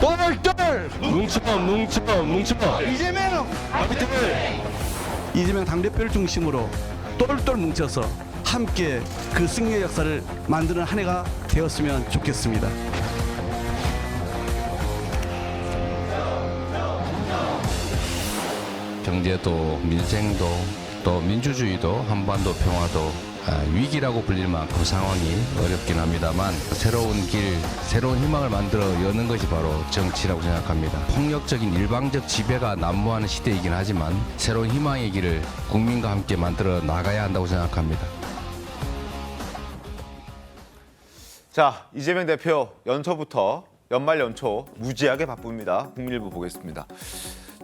똘똘 뭉쳐 이재명 당대표를 중심으로 똘똘 뭉쳐서 함께 그 승리의 역사를 만드는 한 해가 되었으면 좋겠습니다. 경제도 민생도 또 민주주의도 한반도 평화도 위기라고 불릴 만큼 상황이 어렵긴 합니다만 새로운 길, 새로운 희망을 만들어 여는 것이 바로 정치라고 생각합니다. 폭력적인 일방적 지배가 난무하는 시대이긴 하지만 새로운 희망의 길을 국민과 함께 만들어 나가야 한다고 생각합니다. 자, 이재명 대표 연초부터 연말 연초 무지하게 바쁩니다. 국민일보 보겠습니다.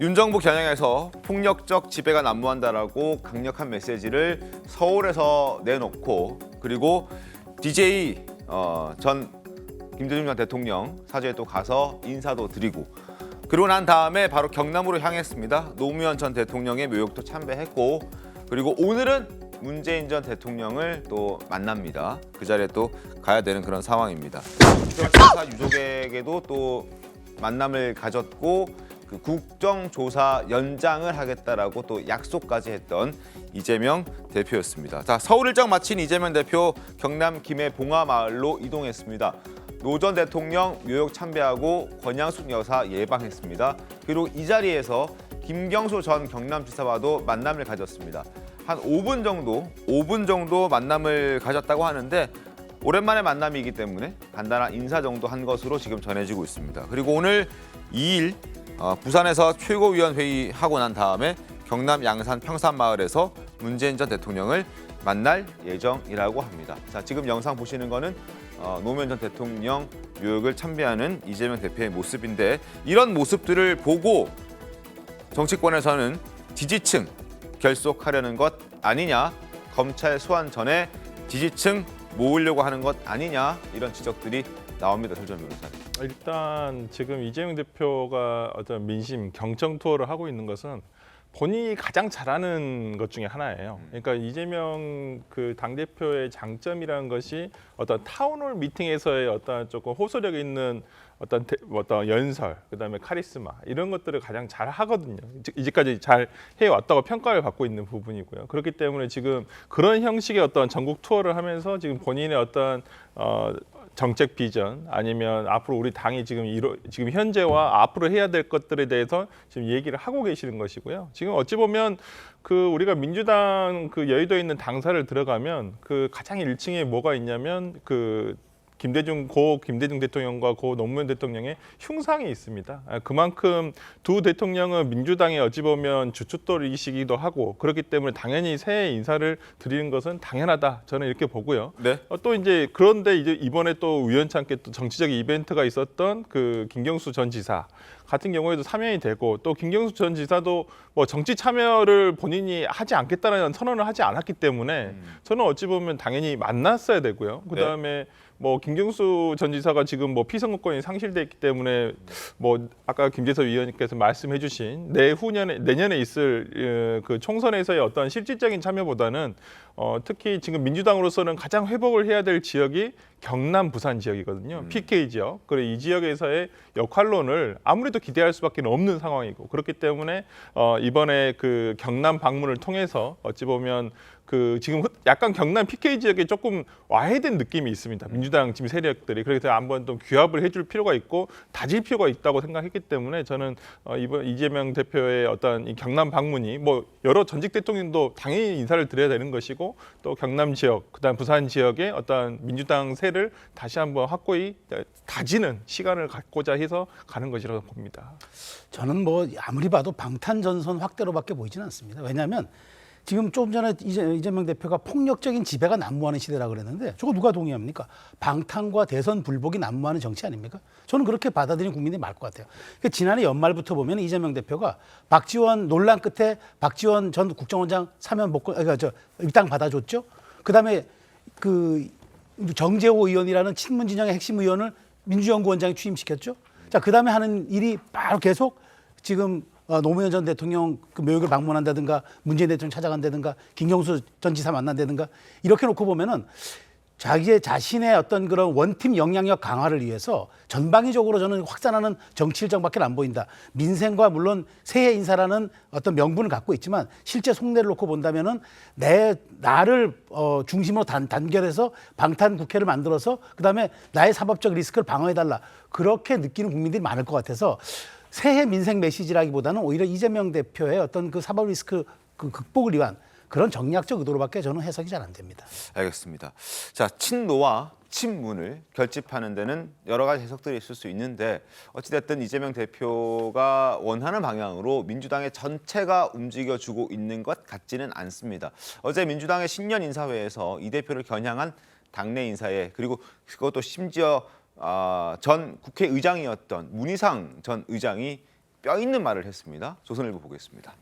윤 정부 겨냥해서 폭력적 지배가 난무한다라고 강력한 메시지를 서울에서 내놓고 그리고 DJ 전 김대중 전 대통령 사저에 또 가서 인사도 드리고 그러고 난 다음에 바로 경남으로 향했습니다. 노무현 전 대통령의 묘역도 참배했고 그리고 오늘은 문재인 전 대통령을 또 만납니다. 그 자리에 또 가야 되는 그런 상황입니다. 국정조사 유족에게도 또 만남을 가졌고 그 국정조사 연장을 하겠다라고 또 약속까지 했던 이재명 대표였습니다. 자, 서울 일정 마친 이재명 대표 경남 김해 봉화마을로 이동했습니다. 노 전 대통령 묘역 참배하고 권양숙 여사 예방했습니다. 그리고 이 자리에서 김경수 전 경남지사와도 만남을 가졌습니다. 한 5분 정도 만남을 가졌다고 하는데 오랜만에 만남이기 때문에 간단한 인사 정도 한 것으로 지금 전해지고 있습니다. 그리고 오늘 2일 부산에서 최고위원회의 하고 난 다음에 경남 양산 평산마을에서 문재인 전 대통령을 만날 예정이라고 합니다. 자, 지금 영상 보시는 거는 노무현 전 대통령 묘역을 참배하는 이재명 대표의 모습인데 이런 모습들을 보고 정치권에서는 지지층 결속하려는 것 아니냐, 검찰 소환 전에 지지층 모으려고 하는 것 아니냐 이런 지적들이 나옵니다. 설전 변호사님. 일단 지금 이재명 대표가 어떤 민심 경청 투어를 하고 있는 것은 본인이 가장 잘하는 것 중에 하나예요. 그러니까 이재명 그 당대표의 장점이라는 것이 어떤 타운홀 미팅에서의 어떤 조금 호소력 있는 어떤 연설, 그다음에 카리스마 이런 것들을 가장 잘 하거든요. 이제까지 잘 해왔다고 평가를 받고 있는 부분이고요. 그렇기 때문에 지금 그런 형식의 어떤 전국 투어를 하면서 지금 본인의 어떤 정책 비전 아니면 앞으로 우리 당이 지금 현재와 앞으로 해야 될 것들에 대해서 지금 얘기를 하고 계시는 것이고요. 지금 어찌 보면 그 우리가 민주당 그 여의도에 있는 당사를 들어가면 그 가장 1층에 뭐가 있냐면 그 고 김대중 대통령과 고 노무현 대통령의 흉상이 있습니다. 그만큼 두 대통령은 민주당의 어찌 보면 주춧돌이시기도 하고 그렇기 때문에 당연히 새해 인사를 드리는 것은 당연하다. 저는 이렇게 보고요. 네. 또 이제 그런데 이제 이번에 또 우연찮게 또 정치적 이벤트가 있었던 그 김경수 전 지사 같은 경우에도 사면이 되고 또 김경수 전 지사도 뭐 정치 참여를 본인이 하지 않겠다는 선언을 하지 않았기 때문에 저는 어찌 보면 당연히 만났어야 되고요. 그다음에 뭐 김경수 전 지사가 지금 뭐 피선거권이 상실돼 있기 때문에 뭐 아까 김재섭 위원님께서 말씀해주신 내년에 있을 그 총선에서의 어떤 실질적인 참여보다는 특히 지금 민주당으로서는 가장 회복을 해야 될 지역이 경남 부산 지역이거든요. PK 지역. 그리고 이 지역에서의 역할론을 아무래도 기대할 수밖에 없는 상황이고 그렇기 때문에 이번에 그 경남 방문을 통해서 어찌 보면 그 지금 약간 경남 PK 지역에 조금 와해된 느낌이 있습니다. 민주당 지금 세력들이 그래서 한번 좀 규합을 해줄 필요가 있고 다질 필요가 있다고 생각했기 때문에 저는 이번 이재명 대표의 어떤 이 경남 방문이 뭐 여러 전직 대통령도 당연히 인사를 드려야 되는 것이고 또 경남 지역 그다음 부산 지역의 어떤 민주당 세를 다시 한번 확고히 다지는 시간을 갖고자 해서 가는 것이라고 봅니다. 저는 뭐 아무리 봐도 방탄전선 확대로밖에 보이지는 않습니다. 왜냐하면 지금 조금 전에 이재명 대표가 폭력적인 지배가 난무하는 시대라고 그랬는데 저거 누가 동의합니까? 방탄과 대선 불복이 난무하는 정치 아닙니까? 저는 그렇게 받아들이는 국민들이 많을 것 같아요. 그러니까 지난해 연말부터 보면 이재명 대표가 박지원 논란 끝에 박지원 전 국정원장 사면 복권, 그러니까 입당 받아줬죠. 그다음에 그 정재호 의원이라는 친문 진영의 핵심 의원을 민주연구원장에 취임시켰죠. 자, 그다음에 하는 일이 바로 계속 지금 노무현 전 대통령 그 묘역을 방문한다든가 문재인 대통령 찾아간다든가 김경수 전 지사 만난다든가 이렇게 놓고 보면은 자신의 어떤 그런 원팀 영향력 강화를 위해서 전방위적으로 저는 확산하는 정치 일정밖에 안 보인다. 민생과 물론 새해 인사라는 어떤 명분을 갖고 있지만 실제 속내를 놓고 본다면은 나를 중심으로 단결해서 방탄 국회를 만들어서 그다음에 나의 사법적 리스크를 방어해달라. 그렇게 느끼는 국민들이 많을 것 같아서 새해 민생 메시지라기보다는 오히려 이재명 대표의 어떤 그 사법 리스크 극복을 위한 그런 정략적 의도로밖에 저는 해석이 잘 안 됩니다. 알겠습니다. 자, 친노와 친문을 결집하는 데는 여러 가지 해석들이 있을 수 있는데 어찌됐든 이재명 대표가 원하는 방향으로 민주당의 전체가 움직여주고 있는 것 같지는 않습니다. 어제 민주당의 신년 인사회에서 이 대표를 겨냥한 당내 인사에 그리고 그것도 심지어 전 국회의장이었던 문희상 전 의장이 뼈 있는 말을 했습니다. 조선일보 보겠습니다.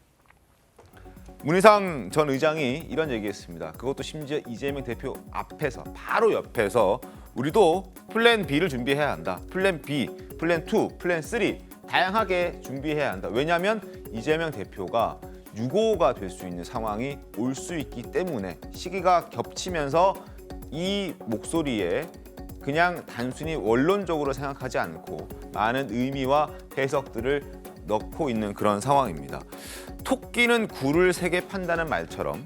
문희상 전 의장이 이런 얘기했습니다. 그것도 심지어 이재명 대표 앞에서 바로 옆에서 우리도 플랜 B를 준비해야 한다. 플랜 B, 플랜 2, 플랜 3 다양하게 준비해야 한다. 왜냐하면 이재명 대표가 6.25가 될 수 있는 상황이 올 수 있기 때문에 시기가 겹치면서 이 목소리에 그냥 단순히 원론적으로 생각하지 않고 많은 의미와 해석들을 넣고 있는 그런 상황입니다. 토끼는 굴을 세게 판다는 말처럼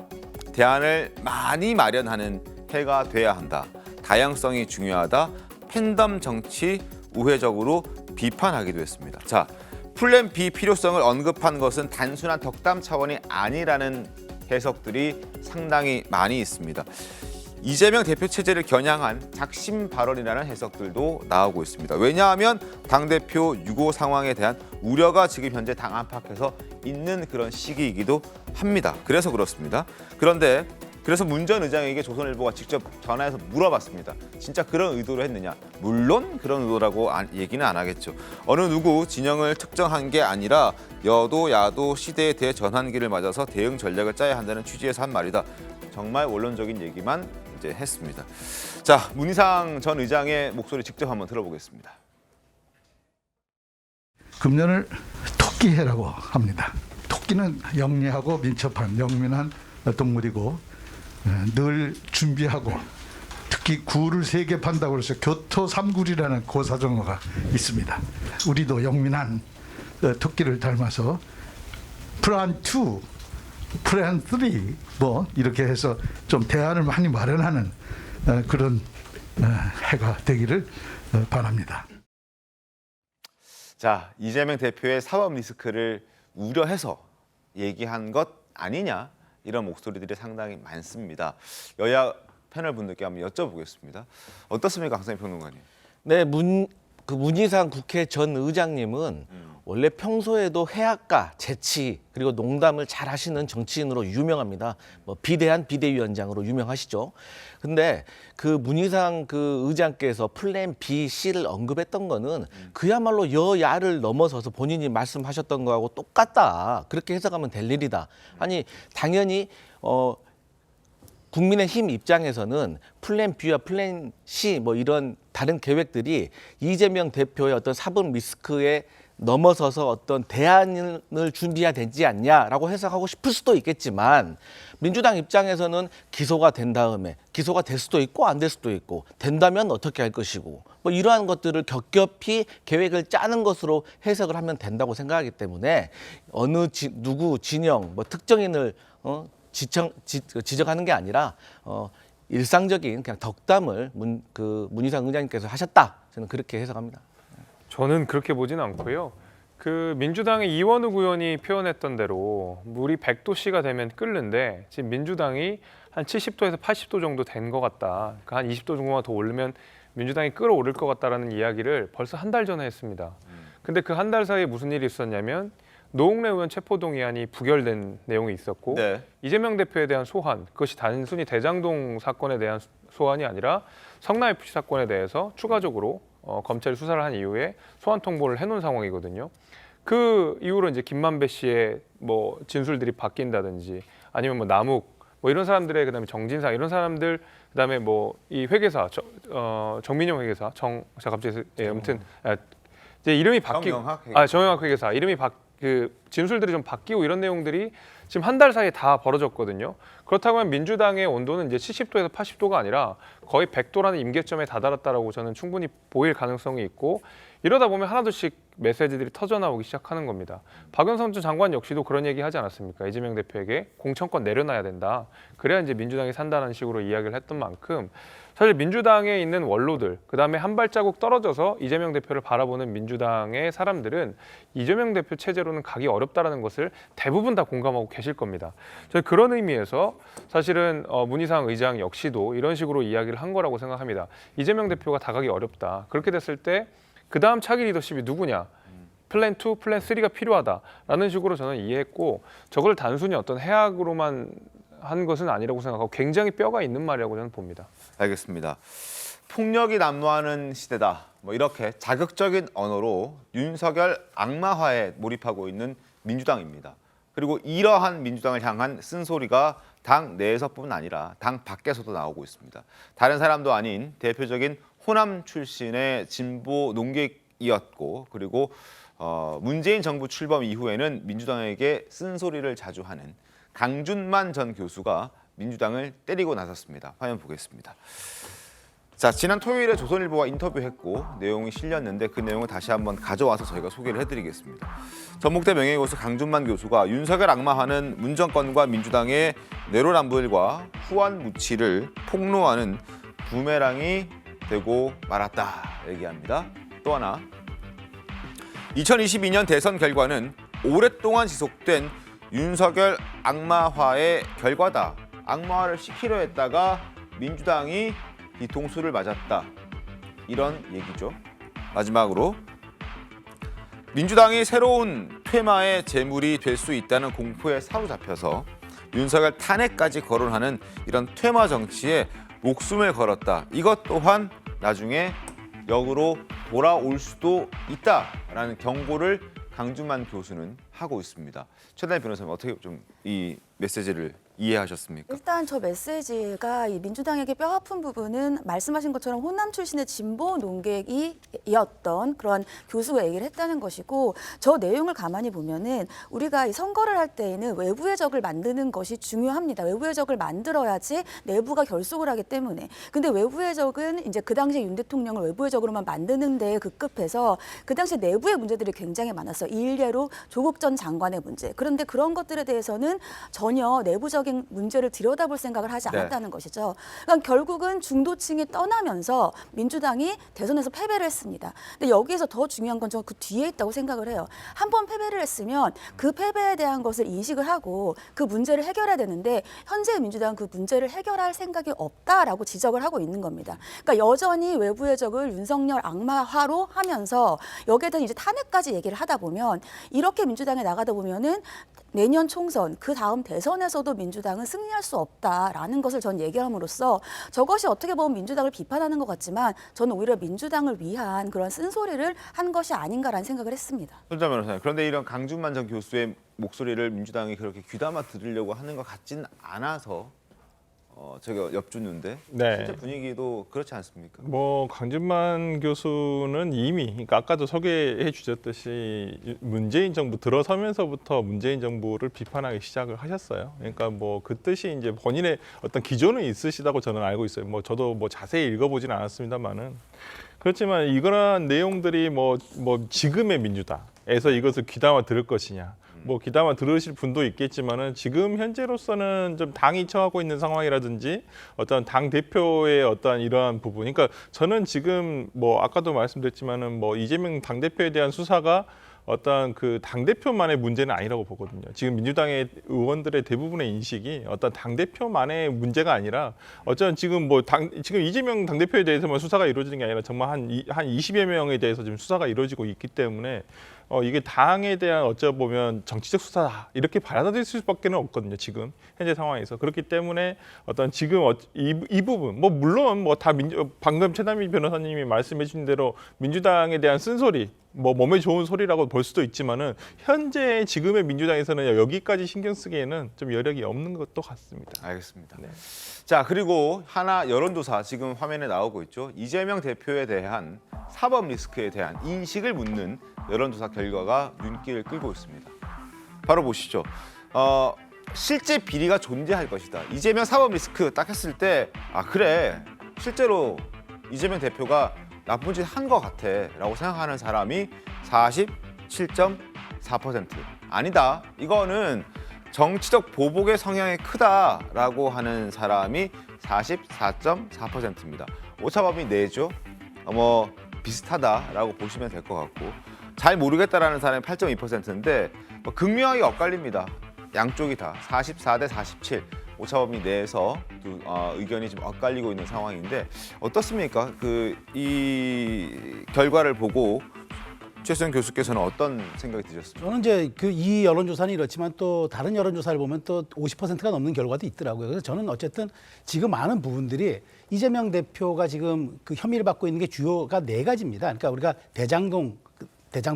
대안을 많이 마련하는 해가 돼야 한다. 다양성이 중요하다. 팬덤 정치 우회적으로 비판하기도 했습니다. 자, 플랜 B 필요성을 언급한 것은 단순한 덕담 차원이 아니라는 해석들이 상당히 많이 있습니다. 이재명 대표 체제를 겨냥한 작심 발언이라는 해석들도 나오고 있습니다. 왜냐하면 당대표 6.25 상황에 대한 우려가 지금 현재 당 안팎에서 있는 그런 시기이기도 합니다. 그래서 그렇습니다. 그런데 그래서 문 전 의장에게 조선일보가 직접 전화해서 물어봤습니다. 진짜 그런 의도로 했느냐? 물론 그런 의도라고 얘기는 안 하겠죠. 어느 누구 진영을 특정한 게 아니라 여도 야도 시대의 대전환기를 맞아서 대응 전략을 짜야 한다는 취지에서 한 말이다. 정말 원론적인 얘기만 이제 했습니다. 자, 문희상 전 의장의 목소리 직접 한번 들어보겠습니다. 금년을 토끼해라고 합니다. 토끼는 영리하고 민첩한 영민한 동물이고 늘 준비하고 특히 굴을 3개 판다고 해서 교토 3굴이라는 고사정어가 있습니다. 우리도 영민한 토끼를 닮아서 플랜 2, 플랜 3 뭐 이렇게 해서 좀 대안을 많이 마련하는 그런 해가 되기를 바랍니다. 자, 이재명 대표의 사법 리스크를 우려해서 얘기한 것 아니냐 이런 목소리들이 상당히 많습니다. 여야 패널 분들께 한번 여쭤보겠습니다. 어떻습니까, 강성희 평론가님? 네, 문희상 국회 전 의장님은 원래 평소에도 해학과 재치 그리고 농담을 잘 하시는 정치인으로 유명합니다. 뭐 비대한 비대위원장으로 유명하시죠. 근데 그 문희상 그 의장께서 플랜 B, C를 언급했던 거는 그야말로 여야를 넘어서서 본인이 말씀하셨던 거하고 똑같다. 그렇게 해석하면 될 일이다. 아니 당연히 국민의힘 입장에서는 플랜 B와 플랜 C 뭐 이런 다른 계획들이 이재명 대표의 어떤 사법 리스크에 넘어서서 어떤 대안을 준비해야 되지 않냐라고 해석하고 싶을 수도 있겠지만 민주당 입장에서는 기소가 된 다음에 기소가 될 수도 있고 안 될 수도 있고 된다면 어떻게 할 것이고 뭐 이러한 것들을 격겹이 계획을 짜는 것으로 해석을 하면 된다고 생각하기 때문에 누구 진영 뭐 특정인을 지적하는 게 아니라 일상적인 그냥 덕담을 문희상 의장님께서 하셨다. 저는 그렇게 해석합니다. 저는 그렇게 보진 않고요. 그 민주당의 이원욱 의원이 표현했던 대로 물이 100도씨가 되면 끓는데 지금 민주당이 한 70도에서 80도 정도 된 것 같다. 그러니까 한 20도 정도만 더 오르면 민주당이 끓어오를 것 같다라는 이야기를 벌써 한 달 전에 했습니다. 근데 그 한 달 사이에 무슨 일이 있었냐면 노웅래 의원 체포동의안이 부결된 내용이 있었고 네. 이재명 대표에 대한 소환, 그것이 단순히 대장동 사건에 대한 소환이 아니라 성남FC 사건에 대해서 추가적으로 검찰이 수사를 한 이후에 소환 통보를 해놓은 상황이거든요. 그 이후로 이제 김만배 씨의 뭐 진술들이 바뀐다든지 아니면 뭐 남욱 뭐 이런 사람들의 그다음에 정진상 이런 사람들 그다음에 뭐 이 회계사 정민용 회계사 제가 갑자기 아무튼 이제 이름이 바뀌고 정영학 회계사. 정영학 회계사 이름이 진술들이 좀 바뀌고 이런 내용들이 지금 한 달 사이에 다 벌어졌거든요. 그렇다고 하면 민주당의 온도는 이제 70도에서 80도가 아니라 거의 100도라는 임계점에 다다랐다라고 저는 충분히 보일 가능성이 있고 이러다 보면 하나둘씩 메시지들이 터져나오기 시작하는 겁니다. 박영선 전 장관 역시도 그런 얘기 하지 않았습니까? 이재명 대표에게 공천권 내려놔야 된다. 그래야 이제 민주당이 산다는 식으로 이야기를 했던 만큼 사실 민주당에 있는 원로들, 그다음에 한 발자국 떨어져서 이재명 대표를 바라보는 민주당의 사람들은 이재명 대표 체제로는 가기 어렵다라는 것을 대부분 다 공감하고 계실 겁니다. 저는 그런 의미에서 사실은 문희상 의장 역시도 이런 식으로 이야기를 한 거라고 생각합니다. 이재명 대표가 다가기 어렵다. 그렇게 됐을 때 그다음 차기 리더십이 누구냐? 플랜 2, 플랜 3가 필요하다라는 식으로 저는 이해했고 저걸 단순히 어떤 해악으로만 한 것은 아니라고 생각하고 굉장히 뼈가 있는 말이라고 저는 봅니다. 알겠습니다. 폭력이 난무하는 시대다. 뭐 이렇게 자극적인 언어로 윤석열 악마화에 몰입하고 있는 민주당입니다. 그리고 이러한 민주당을 향한 쓴소리가 당 내에서뿐 아니라 당 밖에서도 나오고 있습니다. 다른 사람도 아닌 대표적인 호남 출신의 진보 농객이었고 그리고 문재인 정부 출범 이후에는 민주당에게 쓴소리를 자주 하는 강준만 전 교수가 민주당을 때리고 나섰습니다. 화면 보겠습니다. 자, 지난 토요일에 조선일보와 인터뷰했고 내용이 실렸는데 그 내용을 다시 한번 가져와서 저희가 소개를 해드리겠습니다. 전북대 명예교수 강준만 교수가 윤석열 악마화는 문정권과 민주당의 내로남불과 후안무치를 폭로하는 부메랑이 되고 말았다 얘기합니다. 또 하나, 2022년 대선 결과는 오랫동안 지속된 윤석열 악마화의 결과다. 악마화를 시키려 했다가 민주당이 뒤통수를 맞았다. 이런 얘기죠. 마지막으로 민주당이 새로운 퇴마의 제물이 될 수 있다는 공포에 사로잡혀서 윤석열 탄핵까지 거론하는 이런 퇴마 정치에 목숨을 걸었다. 이것 또한 나중에 역으로 돌아올 수도 있다라는 경고를 강준만 교수는 하고 있습니다. 최단일 변호사님 어떻게 좀 이 메시지를 이해하셨습니까? 일단 저 메시지가 이 민주당에게 뼈아픈 부분은 말씀하신 것처럼 호남 출신의 진보 농객이었던 그런 교수가 얘기를 했다는 것이고 저 내용을 가만히 보면은 우리가 이 선거를 할 때에는 외부의 적을 만드는 것이 중요합니다. 외부의 적을 만들어야지 내부가 결속을 하기 때문에. 근데 외부의 적은 이제 그 당시 윤 대통령을 외부의 적으로만 만드는 데에 급급해서 그 당시 내부의 문제들이 굉장히 많았어요. 일례로 조국 전 장관의 문제. 그런데 그런 것들에 대해서는 전혀 내부적인 문제를 들여다볼 생각을 하지 않았다는 것이죠. 그러니까 결국은 중도층이 떠나면서 민주당이 대선에서 패배를 했습니다. 근데 여기에서 더 중요한 건 저 그 뒤에 있다고 생각을 해요. 한 번 패배를 했으면 그 패배에 대한 것을 인식을 하고 그 문제를 해결해야 되는데 현재 민주당은 그 문제를 해결할 생각이 없다라고 지적을 하고 있는 겁니다. 그러니까 여전히 외부의 적을 윤석열 악마화로 하면서 여기에 대한 이제 탄핵까지 얘기를 하다 보면 이렇게 민주당에 나가다 보면은 내년 총선, 그 다음 대선에서도 민주당은 승리할 수 없다라는 것을 전 얘기함으로써 저것이 어떻게 보면 민주당을 비판하는 것 같지만 저는 오히려 민주당을 위한 그런 쓴소리를 한 것이 아닌가라는 생각을 했습니다. 손자 변호사님, 그런데 이런 강준만 전 교수의 목소리를 민주당이 그렇게 귀담아 들으려고 하는 것 같진 않아서 제가 엽주는데 네. 실제 분위기도 그렇지 않습니까? 뭐 강준만 교수는 이미 그러니까 아까도 소개해 주셨듯이 문재인 정부 들어서면서부터 문재인 정부를 비판하기 시작을 하셨어요. 그러니까 뭐 그 뜻이 이제 본인의 어떤 기조는 있으시다고 저는 알고 있어요. 뭐 저도 뭐 자세히 읽어보지는 않았습니다만은 그렇지만 이런 내용들이 뭐 지금의 민주당에서 이것을 귀담아 들을 것이냐. 뭐 귀담아 들으실 분도 있겠지만은 지금 현재로서는 좀 당이 처하고 있는 상황이라든지 어떤 당 대표의 어떤 이러한 부분, 그러니까 저는 지금 뭐 아까도 말씀드렸지만은 뭐 이재명 당 대표에 대한 수사가 어떤 그 당대표만의 문제는 아니라고 보거든요. 지금 민주당의 의원들의 대부분의 인식이 어떤 당대표만의 문제가 아니라 어쩌면 지금 지금 이재명 당대표에 대해서만 수사가 이루어지는 게 아니라 정말 한 20여 명에 대해서 지금 수사가 이루어지고 있기 때문에 이게 당에 대한 어쩌 보면 정치적 수사다 이렇게 받아들일 수밖에 없거든요. 지금 현재 상황에서 그렇기 때문에 어떤 지금 이 부분 뭐 물론 뭐 다 방금 최단일 변호사님이 말씀해 주신 대로 민주당에 대한 쓴소리 뭐 몸에 좋은 소리라고 볼 수도 있지만은 현재 지금의 민주당에서는 여기까지 신경 쓰기에는 좀 여력이 없는 것도 같습니다. 알겠습니다. 네. 자, 그리고 하나 여론조사 지금 화면에 나오고 있죠. 이재명 대표에 대한 사법 리스크에 대한 인식을 묻는 여론조사 결과가 눈길을 끌고 있습니다. 바로 보시죠. 실제 비리가 존재할 것이다. 이재명 사법 리스크 딱 했을 때 그래 실제로 이재명 대표가 나쁜 짓 한 것 같아라고 생각하는 사람이 47.4%. 아니다. 이거는 정치적 보복의 성향이 크다라고 하는 사람이 44.4%입니다. 오차범위 내죠. 비슷하다라고 보시면 될 것 같고 잘 모르겠다라는 사람이 8.2%인데 극명하게 엇갈립니다. 양쪽이 다 44 대 47 오차범위 내에서 의견이 좀 엇갈리고 있는 상황인데 어떻습니까? 이 결과를 보고 최수영 교수께서는 어떤 생각이 드셨습니까? 저는 이제 이 여론조사는 이렇지만 또 다른 여론조사를 보면 또 50%가 넘는 결과도 있더라고요. 그래서 저는 어쨌든 지금 많은 부분들이 이재명 대표가 지금 혐의를 받고 있는 게 주요가 4가지입니다. 그러니까 우리가 대장동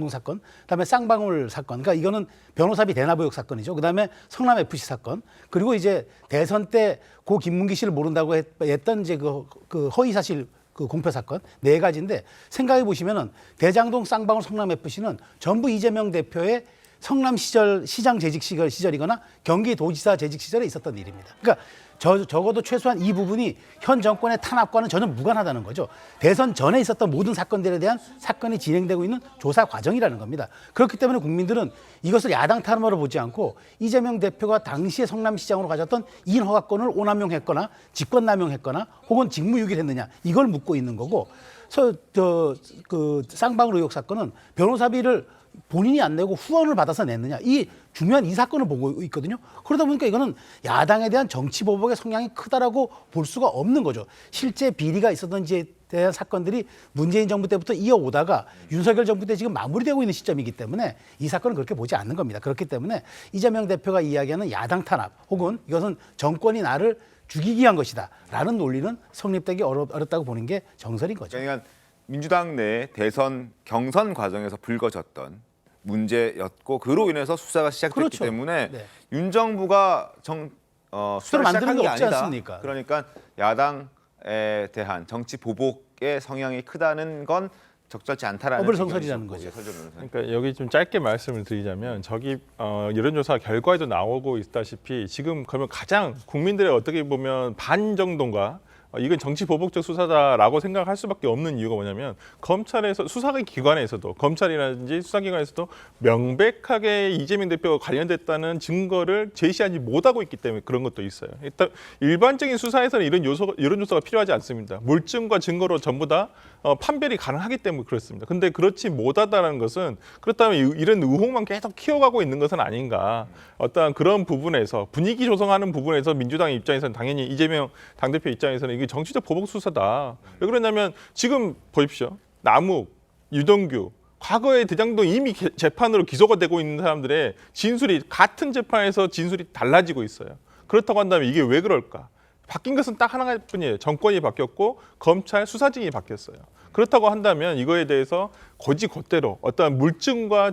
사건, 그다음에 쌍방울 사건, 그러니까 이거는 변호사비 대납 의혹 사건이죠. 그다음에 성남 FC 사건, 그리고 이제 대선 때 고 김문기 씨를 모른다고 했던 이제 그 허위 사실 공표 사건 4가지인데 생각해 보시면은 대장동, 쌍방울, 성남 FC는 전부 이재명 대표의 성남 시장 재직 시절이거나 경기도지사 재직 시절에 있었던 일입니다. 그러니까 적어도 최소한 이 부분이 현 정권의 탄압과는 전혀 무관하다는 거죠. 대선 전에 있었던 모든 사건들에 대한 사건이 진행되고 있는 조사 과정이라는 겁니다. 그렇기 때문에 국민들은 이것을 야당 탄압으로 보지 않고 이재명 대표가 당시에 성남시장으로 가졌던 인허가권을 오남용했거나 직권남용했거나 혹은 직무유기했느냐 이걸 묻고 있는 거고, 쌍방울 의혹 사건은 변호사비를 본인이 안 내고 후원을 받아서 냈느냐 이 중요한 이 사건을 보고 있거든요. 그러다 보니까 이거는 야당에 대한 정치 보복의 성향이 크다라고 볼 수가 없는 거죠. 실제 비리가 있었던지에 대한 사건들이 문재인 정부 때부터 이어오다가 윤석열 정부 때 지금 마무리되고 있는 시점이기 때문에 이 사건은 그렇게 보지 않는 겁니다. 그렇기 때문에 이재명 대표가 이야기하는 야당 탄압 혹은 이것은 정권이 나를 죽이기 위한 것이다 라는 논리는 성립되기 어렵다고 보는 게 정설인 거죠. 그러니까 민주당 내 대선 경선 과정에서 불거졌던 문제였고 그로 인해서 수사가 시작됐기 그렇죠. 때문에 네. 윤 정부가 수사를 만드는 시작한 게 게 없지 아니다. 않습니까? 그러니까 야당에 대한 정치 보복의 성향이 크다는 건 적절치 않다라는 어불성설이라는 의견이셨고, 거죠. 예, 설정 변호사님. 그러니까 여기 좀 짧게 말씀을 드리자면 저기 여론조사 결과에도 나오고 있다시피 지금 그러면 가장 국민들의 어떻게 보면 반 정도가 이건 정치 보복적 수사다라고 생각할 수밖에 없는 이유가 뭐냐면 검찰에서 수사기관에서도 검찰이라든지 수사기관에서도 명백하게 이재명 대표가 관련됐다는 증거를 제시하지 못하고 있기 때문에 그런 것도 있어요. 일단 일반적인 수사에서는 이런 여론조사가 필요하지 않습니다. 물증과 증거로 전부 다 판별이 가능하기 때문에 그렇습니다. 근데 그렇지 못하다는 것은 그렇다면 이런 의혹만 계속 키워가고 있는 것은 아닌가. 어떠한 그런 부분에서 분위기 조성하는 부분에서 민주당 입장에서는 당연히 이재명 당대표 입장에서는 이게 정치적 보복 수사다. 왜 그러냐면 지금 보십시오. 남욱, 유동규 과거에 대장동 이미 재판으로 기소가 되고 있는 사람들의 진술이 같은 재판에서 진술이 달라지고 있어요. 그렇다고 한다면 이게 왜 그럴까? 바뀐 것은 딱 하나뿐이에요. 정권이 바뀌었고 검찰 수사진이 바뀌었어요. 그렇다고 한다면 이거에 대해서 곧대로 어떠한 물증과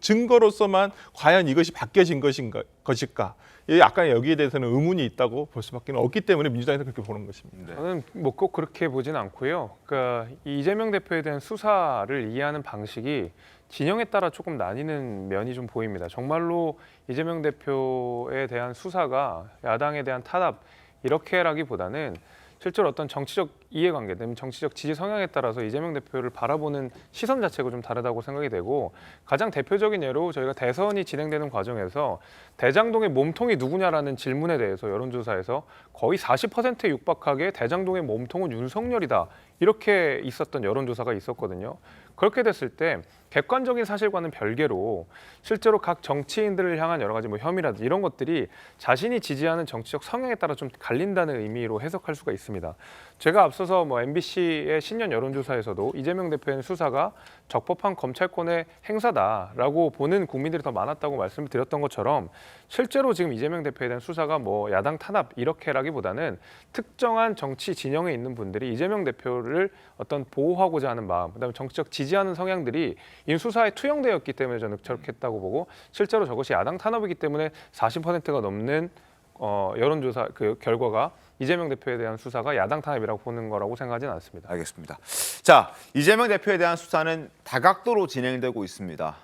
증거로서만 과연 이것이 바뀌어진 것일까? 약간 여기에 대해서는 의문이 있다고 볼 수밖에 없기 때문에 민주당에서 그렇게 보는 것입니다. 저는 뭐 꼭 그렇게 보진 않고요. 그러니까 이 이재명 대표에 대한 수사를 이해하는 방식이 진영에 따라 조금 나뉘는 면이 좀 보입니다. 정말로 이재명 대표에 대한 수사가 야당에 대한 탄압 이렇게라기보다는 실제로 어떤 정치적 이해관계, 정치적 지지 성향에 따라서 이재명 대표를 바라보는 시선 자체가 좀 다르다고 생각이 되고, 가장 대표적인 예로 저희가 대선이 진행되는 과정에서 대장동의 몸통이 누구냐라는 질문에 대해서 여론조사에서 거의 40%에 육박하게 대장동의 몸통은 윤석열이다 이렇게 있었던 여론조사가 있었거든요. 그렇게 됐을 때 객관적인 사실과는 별개로 실제로 각 정치인들을 향한 여러 가지 혐의라든지 이런 것들이 자신이 지지하는 정치적 성향에 따라 좀 갈린다는 의미로 해석할 수가 있습니다. 제가 앞서서 MBC의 신년 여론조사에서도 이재명 대표의 수사가 적법한 검찰권의 행사다라고 보는 국민들이 더 많았다고 말씀을 드렸던 것처럼 실제로 지금 이재명 대표에 대한 수사가 야당 탄압 이렇게라기보다는 특정한 정치 진영에 있는 분들이 이재명 대표를 어떤 보호하고자 하는 마음, 그다음에 정치적 지지하는 성향들이 이 수사에 투영되었기 때문에 저는 저렇게 했다고 보고, 실제로 저것이 야당 탄압이기 때문에 40%가 넘는 여론조사 그 결과가 이재명 대표에 대한 수사가 야당 탄압이라고 보는 거라고 생각하지는 않습니다. 알겠습니다. 자, 이재명 대표에 대한 수사는 다각도로 진행되고 있습니다.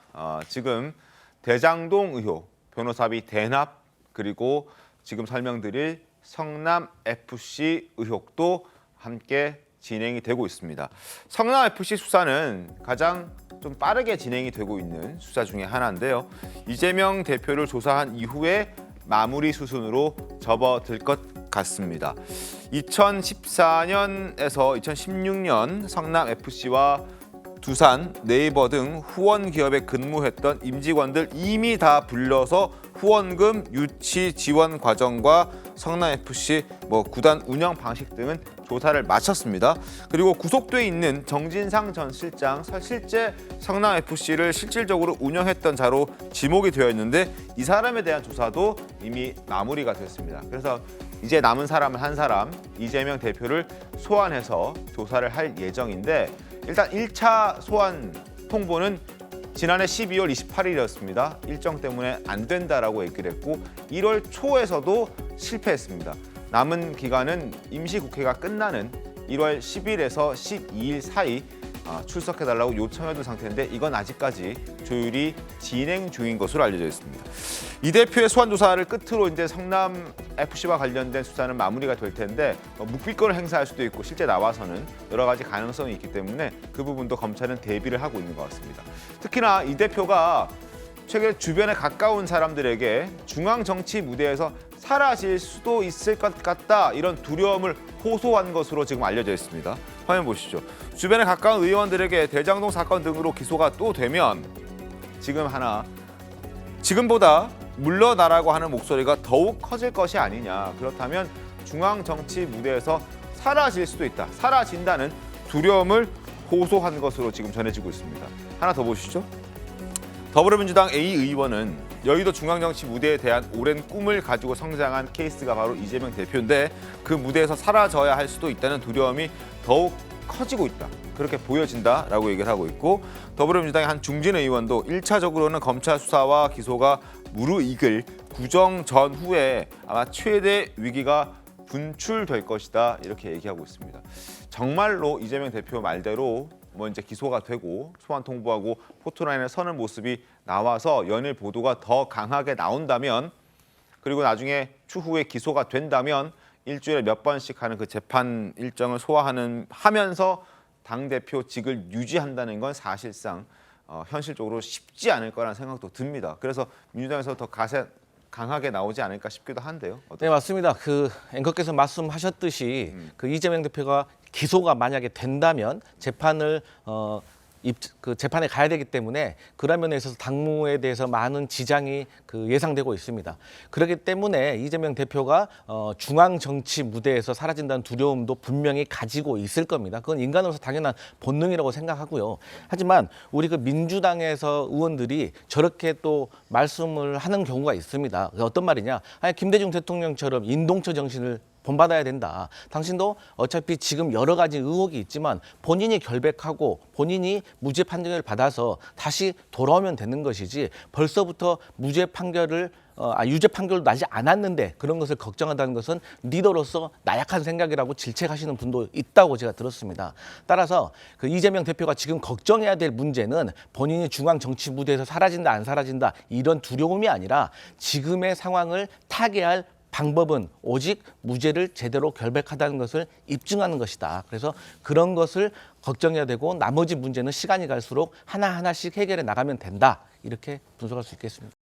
지금 대장동 의혹, 변호사비 대납, 그리고 지금 설명드릴 성남FC 의혹도 함께 진행이 되고 있습니다. 성남FC 수사는 가장 좀 빠르게 진행이 되고 있는 수사 중에 하나인데요. 이재명 대표를 조사한 이후에 마무리 수순으로 접어들 것 같습니다. 2014년에서 2016년 성남FC와 두산, 네이버 등 후원 기업에 근무했던 임직원들 이미 다 불려서 후원금 유치 지원 과정과 성남FC 구단 운영 방식 등은 조사를 마쳤습니다. 그리고 구속돼 있는 정진상 전 실장, 실제 성남FC를 실질적으로 운영했던 자로 지목이 되어 있는데 이 사람에 대한 조사도 이미 마무리가 됐습니다. 그래서 이제 남은 사람은 한 사람, 이재명 대표를 소환해서 조사를 할 예정인데 일단 1차 소환 통보는 지난해 12월 28일이었습니다. 일정 때문에 안 된다라고 얘기를 했고 1월 초에서도 실패했습니다. 남은 기간은 임시국회가 끝나는 1월 10일에서 12일 사이 출석해달라고 요청해둔 상태인데 이건 아직까지 조율이 진행 중인 것으로 알려져 있습니다. 이 대표의 소환 조사를 끝으로 이제 성남FC와 관련된 수사는 마무리가 될 텐데 묵비권을 행사할 수도 있고 실제 나와서는 여러 가지 가능성이 있기 때문에 그 부분도 검찰은 대비를 하고 있는 것 같습니다. 특히나 이 대표가 최근에 주변에 가까운 사람들에게 중앙 정치 무대에서 사라질 수도 있을 것 같다 이런 두려움을 호소한 것으로 지금 알려져 있습니다. 화면 보시죠. 주변에 가까운 의원들에게 대장동 사건 등으로 기소가 또 되면 지금보다 물러나라고 하는 목소리가 더욱 커질 것이 아니냐. 그렇다면 중앙 정치 무대에서 사라질 수도 있다. 사라진다는 두려움을 호소한 것으로 지금 전해지고 있습니다. 하나 더 보시죠. 더불어민주당 A 의원은 여의도 중앙정치 무대에 대한 오랜 꿈을 가지고 성장한 케이스가 바로 이재명 대표인데 그 무대에서 사라져야 할 수도 있다는 두려움이 더욱 커지고 있다. 그렇게 보여진다라고 얘기를 하고 있고 더불어민주당의 한 중진 의원도 1차적으로는 검찰 수사와 기소가 무르익을 구정 전후에 아마 최대 위기가 분출될 것이다 이렇게 얘기하고 있습니다. 정말로 이재명 대표 말대로 이제 기소가 되고 소환 통보하고 포토라인에 서는 모습이 나와서 연일 보도가 더 강하게 나온다면 그리고 나중에 추후에 기소가 된다면 일주일에 몇 번씩 하는 그 재판 일정을 하면서 당대표직을 유지한다는 건 사실상 현실적으로 쉽지 않을 거라는 생각도 듭니다. 그래서 민주당에서 더 강하게 나오지 않을까 싶기도 한데요. 네, 맞습니다. 그 앵커께서 말씀하셨듯이 그 이재명 대표가 기소가 만약에 된다면 재판에 가야 되기 때문에 그런 면에 있어서 당무에 대해서 많은 지장이 예상되고 있습니다. 그렇기 때문에 이재명 대표가 중앙 정치 무대에서 사라진다는 두려움도 분명히 가지고 있을 겁니다. 그건 인간으로서 당연한 본능이라고 생각하고요. 하지만 우리 그 민주당에서 의원들이 저렇게 또 말씀을 하는 경우가 있습니다. 어떤 말이냐? 아니, 김대중 대통령처럼 인동처 정신을 본받아야 된다. 당신도 어차피 지금 여러 가지 의혹이 있지만 본인이 결백하고 본인이 무죄 판결을 받아서 다시 돌아오면 되는 것이지 벌써부터 유죄 판결도 나지 않았는데 그런 것을 걱정한다는 것은 리더로서 나약한 생각이라고 질책하시는 분도 있다고 제가 들었습니다. 따라서 그 이재명 대표가 지금 걱정해야 될 문제는 본인이 중앙 정치 무대에서 사라진다 안 사라진다 이런 두려움이 아니라 지금의 상황을 타개할 방법은 오직 무죄를 제대로 결백하다는 것을 입증하는 것이다. 그래서 그런 것을 걱정해야 되고 나머지 문제는 시간이 갈수록 하나하나씩 해결해 나가면 된다. 이렇게 분석할 수 있겠습니다.